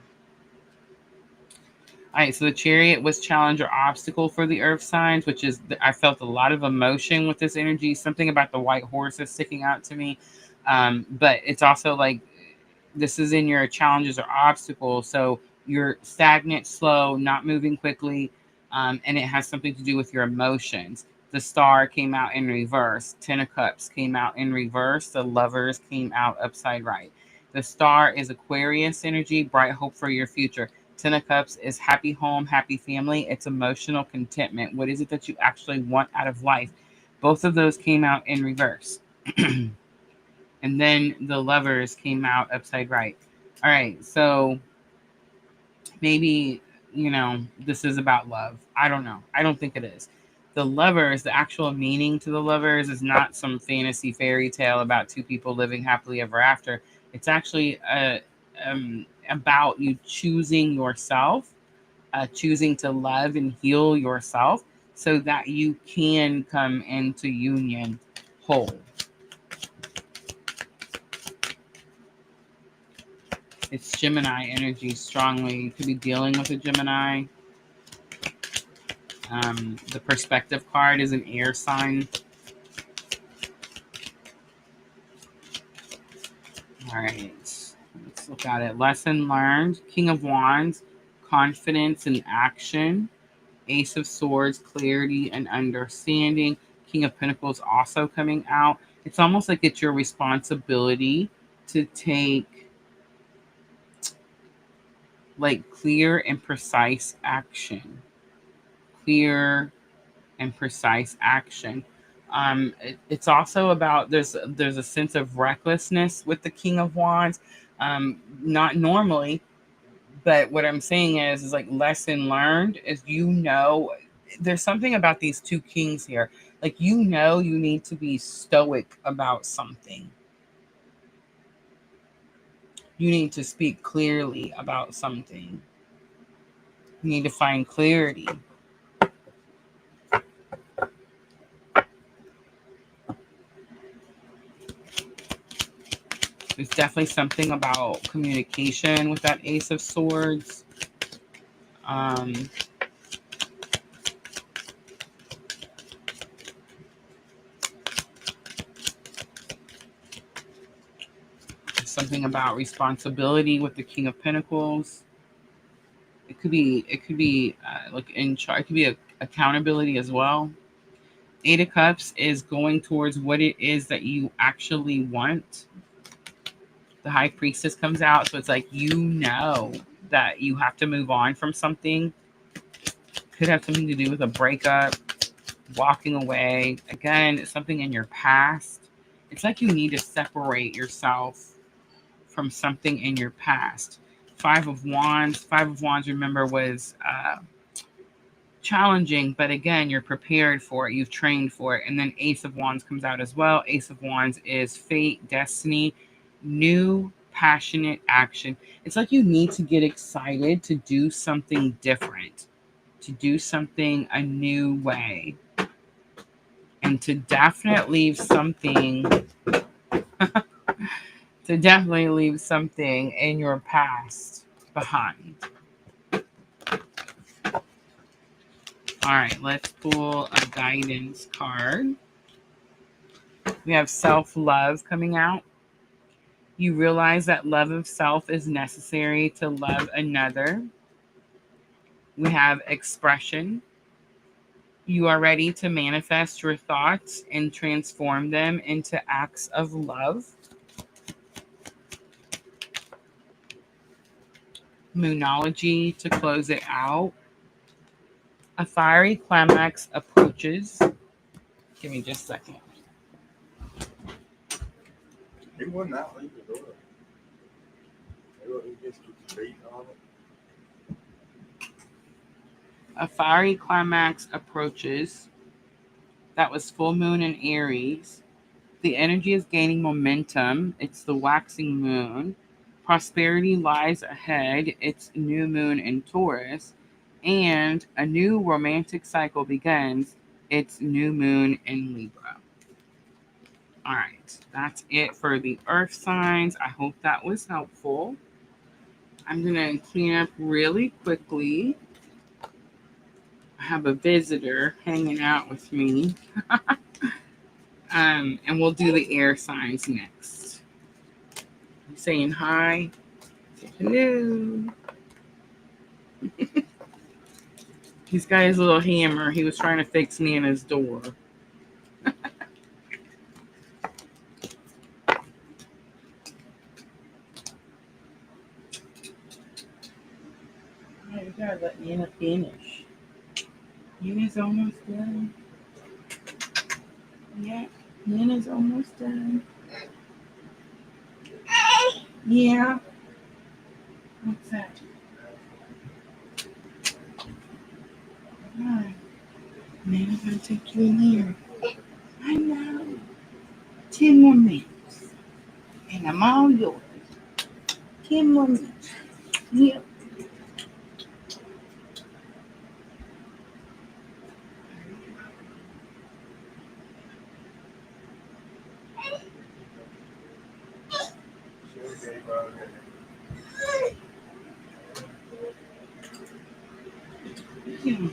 All right, so the Chariot was challenge or obstacle for the Earth signs, which is, I felt a lot of emotion with this energy. Something about the white horse is sticking out to me. But it's also like this is in your challenges or obstacles. So you're stagnant, slow, not moving quickly, and it has something to do with your emotions. The Star came out in reverse. Ten of Cups came out in reverse. The Lovers came out upside right. The Star is Aquarius energy, bright hope for your future. Ten of Cups is happy home, happy family. It's emotional contentment. What is it that you actually want out of life? Both of those came out in reverse. And then the Lovers came out upside right. All right, so Maybe, this is about love. I don't know. I don't think it is. The lovers, the actual meaning to the lovers is not some fantasy fairy tale about two people living happily ever after. It's actually about you choosing yourself, choosing to love and heal yourself so that you can come into union whole. It's Gemini energy strongly. You could be dealing with a Gemini. The perspective card is an air sign. All right, let's look at it. Lesson learned. King of Wands, confidence and action. Ace of Swords, clarity and understanding. King of Pentacles also coming out. It's almost like it's your responsibility to take like clear and precise action. Clear and precise action. It's also about there's a sense of recklessness with the King of Wands. Not normally, but what I'm saying is like lesson learned is there's something about these two kings here. Like you need to be stoic about something. You need to speak clearly about something. You need to find clarity. There's definitely something about communication with that Ace of Swords. Something about responsibility with the King of Pentacles. It could be like in charge. It could be accountability as well. Eight of Cups is going towards what it is that you actually want. The High Priestess comes out, so it's like that you have to move on from something. Could have something to do with a breakup, walking away. Again, it's something in your past. It's like you need to separate yourself from something in your past. Five of Wands, remember, was challenging, but again, you're prepared for it. You've trained for it. And then Ace of Wands comes out as well. Ace of Wands is fate, destiny, new passionate action. It's like you need to get excited to do something different, to do something a new way, and to definitely leave something in your past behind. All right, let's pull a guidance card. We have self-love coming out. You realize that love of self is necessary to love another. We have expression. You are ready to manifest your thoughts and transform them into acts of love. Moonology to close it out. A fiery climax approaches. Give me just a second. He wouldn't out leave the door. He just keeps beating on it. A fiery climax approaches. That was full moon in Aries. The energy is gaining momentum. It's the waxing moon. Prosperity lies ahead. It's new moon in Taurus. And a new romantic cycle begins. It's new moon in Libra. All right, that's it for the earth signs. I hope that was helpful. I'm going to clean up really quickly. I have a visitor hanging out with me. And we'll do the air signs next. I'm saying hi. Say hello. He's got his little hammer. He was trying to fix me in his door. You gotta let Nina finish. Nina's almost done. Yeah, Nina's almost done. Yeah. What's that? Alright. Man, I'm gonna take you in here. I know. 10 more minutes. And I'm all yours. 10 more minutes. Yep. She gave out Yeah.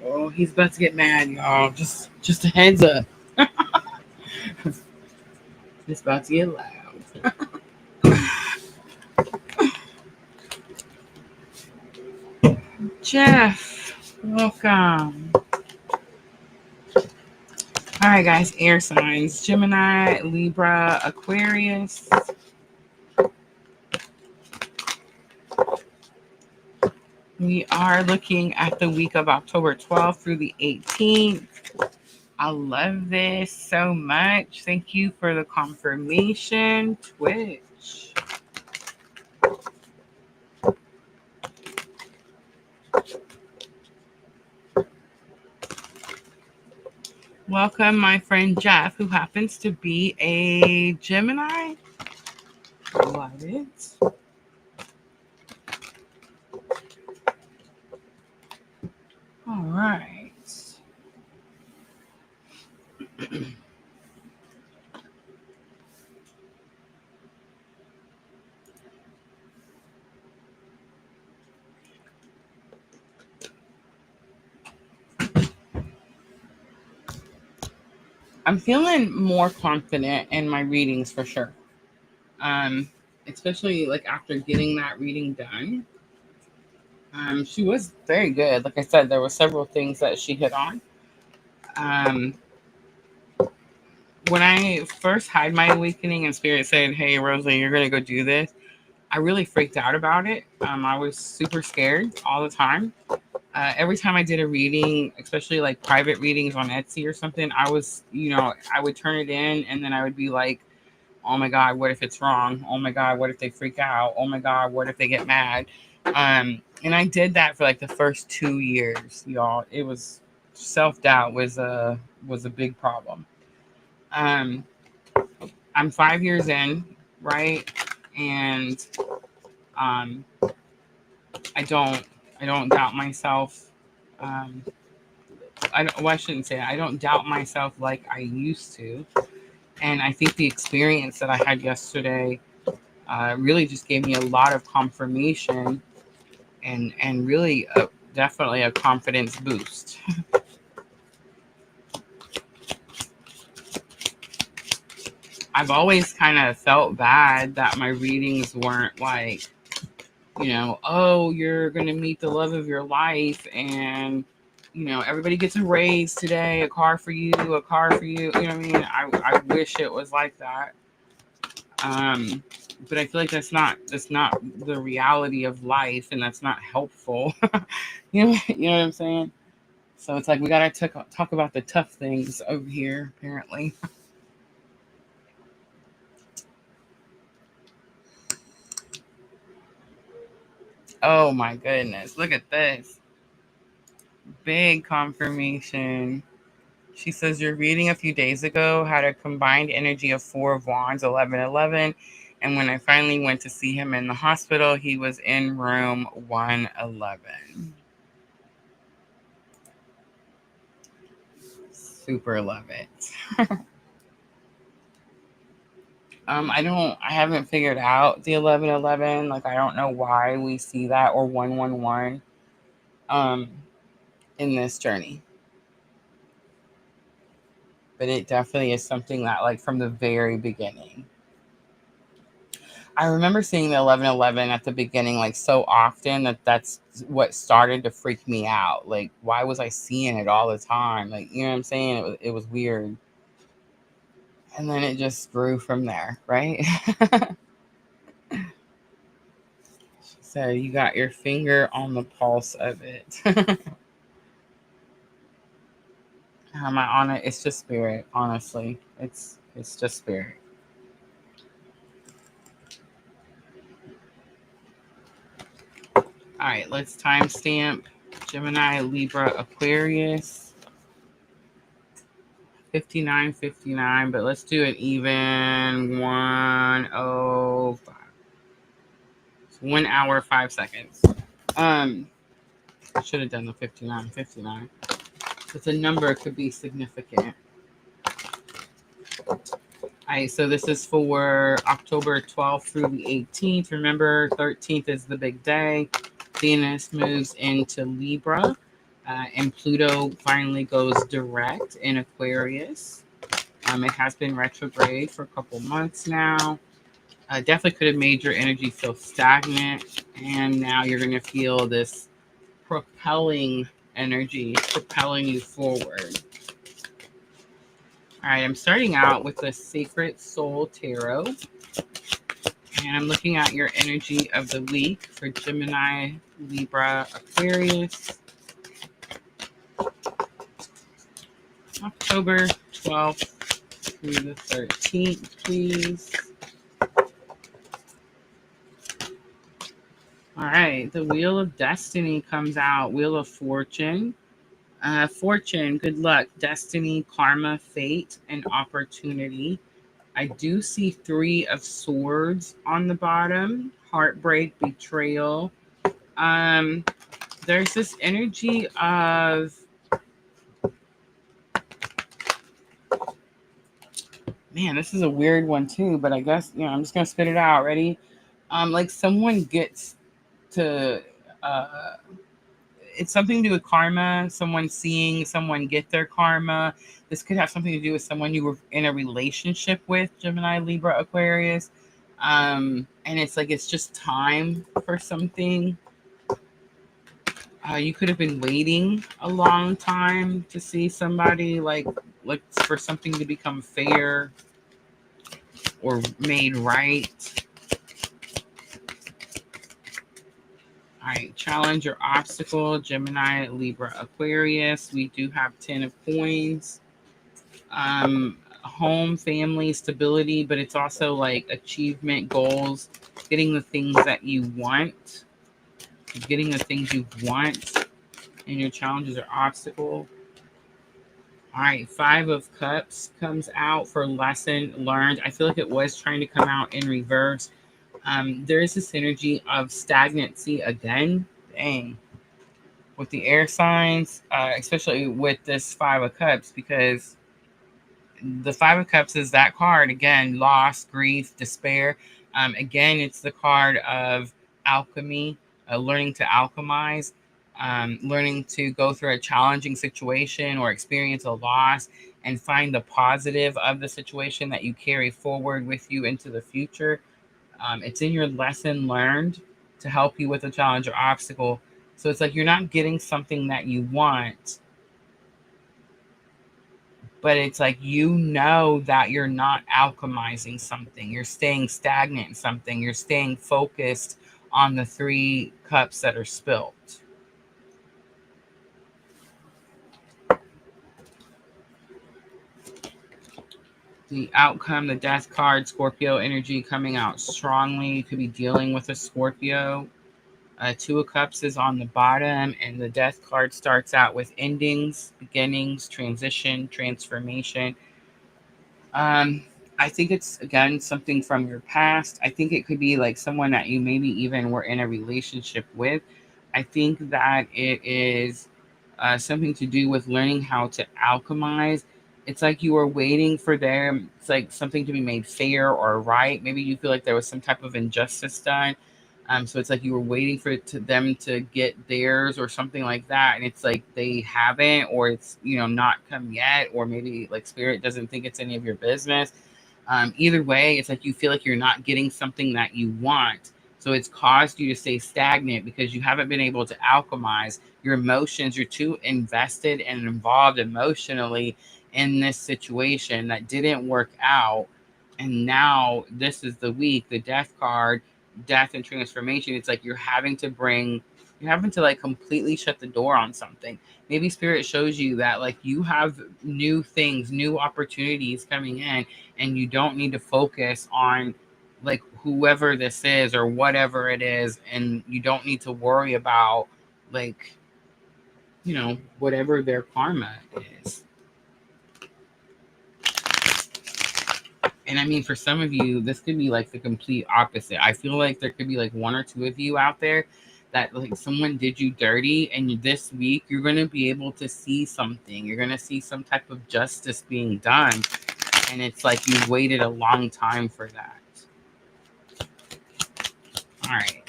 Oh, he's about to get mad, y'all. Just a heads up. It's about to get loud. Jeff, welcome. All right, guys, air signs: Gemini, Libra, Aquarius. We are looking at the week of October 12th through the 18th. I love this so much. Thank you for the confirmation, Twitch. Welcome, my friend Jeff, who happens to be a Gemini. Love it. All right. I'm feeling more confident in my readings for sure. Um, Especially like after getting that reading done. She was very good. Like I said, there were several things that she hit on. Um, when I first had my awakening and spirit said, "Hey, Rosa, you're gonna go do this," I really freaked out about it. I was super scared all the time. Every time I did a reading, especially like private readings on Etsy or something, I was, I would turn it in and then I would be like, oh my God, what if it's wrong? Oh my God, what if they freak out? Oh my God, what if they get mad? And I did that for like the first 2 years, y'all. It was self-doubt was a big problem. Um, I'm 5 years in, right? And um, I don't I don't doubt myself. Um, I shouldn't say that. I don't doubt myself like I used to. And I think the experience that I had yesterday really just gave me a lot of confirmation and really definitely a confidence boost. I've always kind of felt bad that my readings weren't like, oh, you're going to meet the love of your life and, everybody gets a raise today, a car for you, a car for you. You know what I mean? I wish it was like that. But I feel like that's not the reality of life, and that's not helpful. You know what I'm saying? So it's like we gotta talk about the tough things over here, apparently. Oh my goodness, look at this big confirmation. She says your reading a few days ago had a combined energy of Four of Wands, 1111. And when I finally went to see him in the hospital, he was in room 111. Super love it. I haven't figured out the 1111. Like, I don't know why we see that, or 111, um, in this journey. But it definitely is something that, like, from the very beginning. I remember seeing the 1111 at the beginning, like, so often that's what started to freak me out. Like, why was I seeing it all the time? Like, you know what I'm saying? It was weird. And then it just grew from there, right? So you got your finger on the pulse of it. How am I on it? It's just spirit, honestly. It's just spirit. All right, let's timestamp Gemini, Libra, Aquarius. 59:59, but let's do it even 1:05. It's 1 hour 5 seconds. I should have done the 59:59. But the number could be significant. All right, so this is for October 12th through the 18th. Remember, 13th is the big day. Venus moves into Libra, and Pluto finally goes direct in Aquarius. It has been retrograde for a couple months now. Definitely could have made your energy feel stagnant, and now you're going to feel this propelling energy, propelling you forward. All right, I'm starting out with the Sacred Soul Tarot, and I'm looking at your energy of the week for Gemini, Libra, Aquarius. October 12th through the 13th, please. All right, the Wheel of Destiny comes out. Wheel of Fortune. Fortune, good luck, destiny, karma, fate, and opportunity. I do see 3 of Swords on the bottom. Heartbreak, betrayal. There's this energy of, man, this is a weird one too, but I guess, I'm just gonna spit it out. Ready? Like someone gets to it's something to do with karma, someone seeing someone get their karma. This could have something to do with someone you were in a relationship with, Gemini, Libra, Aquarius. And it's like it's just time for something. You could have been waiting a long time to see somebody, like for something to become fair or made right. All right, challenge or obstacle, Gemini, Libra, Aquarius. We do have 10 of coins. Home, family, stability, but it's also like achievement, goals, getting the things that you want, getting the things you want, and your challenges or obstacle. All right, 5 of Cups comes out for lesson learned. I feel like it was trying to come out in reverse. There is this energy of stagnancy again. Dang. With the air signs, especially with this 5 of Cups, because the 5 of Cups is that card again: loss, grief, despair. Again, it's the card of alchemy, learning to alchemize, learning to go through a challenging situation or experience a loss and find the positive of the situation that you carry forward with you into the future. It's in your lesson learned to help you with a challenge or obstacle. So it's like you're not getting something that you want, but it's like that you're not alchemizing something. You're staying stagnant in something. You're staying focused on the 3 cups that are spilt. The outcome, the Death card, Scorpio energy coming out strongly. You could be dealing with a Scorpio. 2 of Cups is on the bottom, and the Death card starts out with endings, beginnings, transition, transformation. I think it's again something from your past. I think it could be like someone that you maybe even were in a relationship with. I think that it is something to do with learning how to alchemize. It's like you were waiting for them. It's like something to be made fair or right. Maybe you feel like there was some type of injustice done. So it's like you were waiting for them to get theirs or something like that, and it's like they haven't, or it's not come yet, or maybe like spirit doesn't think it's any of your business. Either way, it's like you feel like you're not getting something that you want. So it's caused you to stay stagnant because you haven't been able to alchemize your emotions. You're too invested and involved emotionally in this situation that didn't work out. And now this is the week, the Death card, death and transformation. It's like you're having to like completely shut the door on something. Maybe spirit shows you that like you have new things, new opportunities coming in, and you don't need to focus on like whoever this is or whatever it is, and you don't need to worry about like, whatever their karma is. And I mean, for some of you, this could be like the complete opposite. I feel like there could be like one or two of you out there that like someone did you dirty, and this week you're going to be able to see something. You're going to see some type of justice being done. And it's like you've waited a long time for that. All right.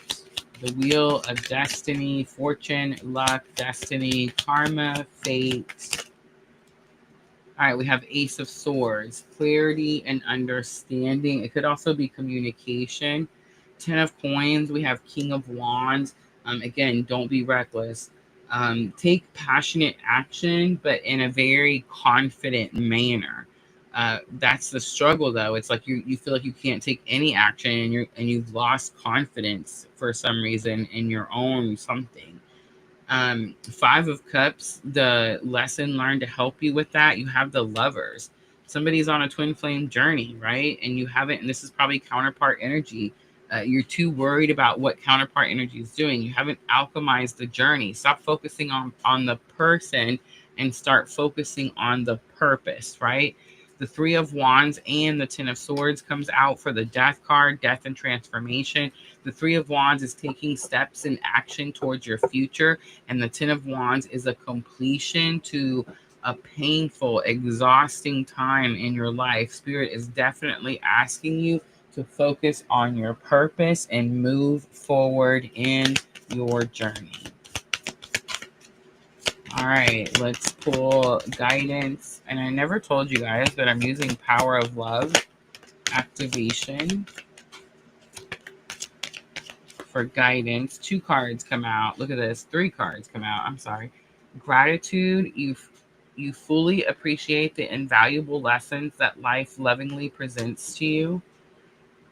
The Wheel of Destiny, Fortune, Luck, Destiny, Karma, Fate. All right, we have Ace of Swords, clarity and understanding. It could also be communication. Ten of Coins, we have King of Wands. Again, don't be reckless. Take passionate action, but in a very confident manner. That's the struggle, though. It's like you feel like you can't take any action, and you've lost confidence for some reason in your own something. Five of Cups, the lesson learned to help you with that. You have the Lovers. Somebody's on a twin flame journey, right? And you haven't, and this is probably counterpart energy. You're too worried about what counterpart energy is doing. You haven't alchemized the journey. Stop focusing on the person and start focusing on the purpose, right? The Three of Wands and the Ten of Swords comes out for the Death card, death and transformation. The Three of Wands is taking steps in action towards your future, and the Ten of Wands is a completion to a painful, exhausting time in your life. Spirit is definitely asking you to focus on your purpose and move forward in your journey. All right, let's pull guidance. And I never told you guys, but I'm using Power of Love activation for guidance. 2 cards come out. Look at this. 3 cards come out. I'm sorry. Gratitude. You fully appreciate the invaluable lessons that life lovingly presents to you.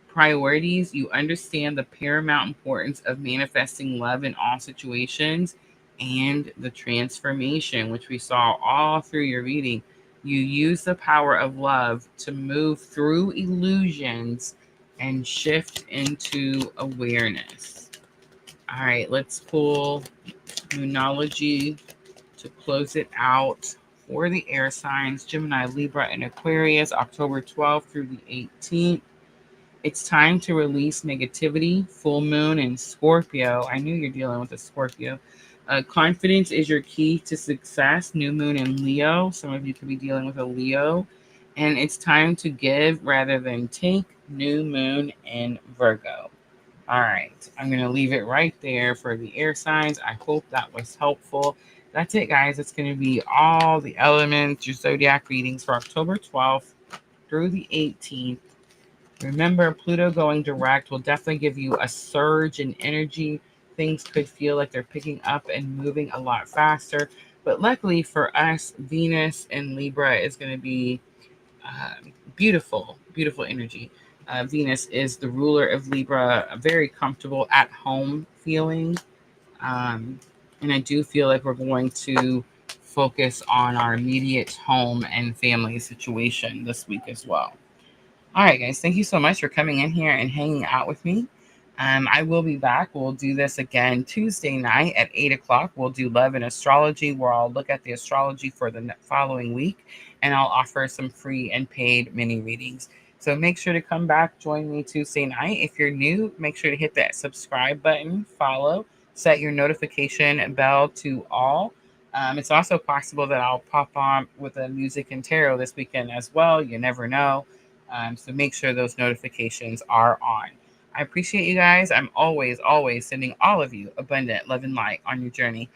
Priorities. You understand the paramount importance of manifesting love in all situations. And the transformation, which we saw all through your reading. You use the power of love to move through illusions and shift into awareness. All right, let's pull Moonology to close it out for the air signs, Gemini, Libra, and Aquarius, October 12th through the 18th. It's time to release negativity. Full moon in Scorpio. I knew you're dealing with a Scorpio. Confidence is your key to success. New moon in Leo. Some of you could be dealing with a Leo. And it's time to give rather than take. New moon in Virgo. All right. I'm going to leave it right there for the air signs. I hope that was helpful. That's it, guys. It's going to be all the elements, your zodiac readings for October 12th through the 18th. Remember, Pluto going direct will definitely give you a surge in energy. Things could feel like they're picking up and moving a lot faster. But luckily for us, Venus in Libra is going to be beautiful, beautiful energy. Venus is the ruler of Libra, a very comfortable at home feeling. And I do feel like we're going to focus on our immediate home and family situation this week as well. All right, guys, thank you so much for coming in here and hanging out with me. I will be back. We'll do this again Tuesday night at 8 o'clock. We'll do Love and Astrology, where I'll look at the astrology for the following week, and I'll offer some free and paid mini readings. So make sure to come back, join me Tuesday night. If you're new, make sure to hit that subscribe button, follow, set your notification bell to all. It's also possible that I'll pop on with a music and tarot this weekend as well. You never know. So make sure those notifications are on. I appreciate you guys. I'm always, always sending all of you abundant love and light on your journey.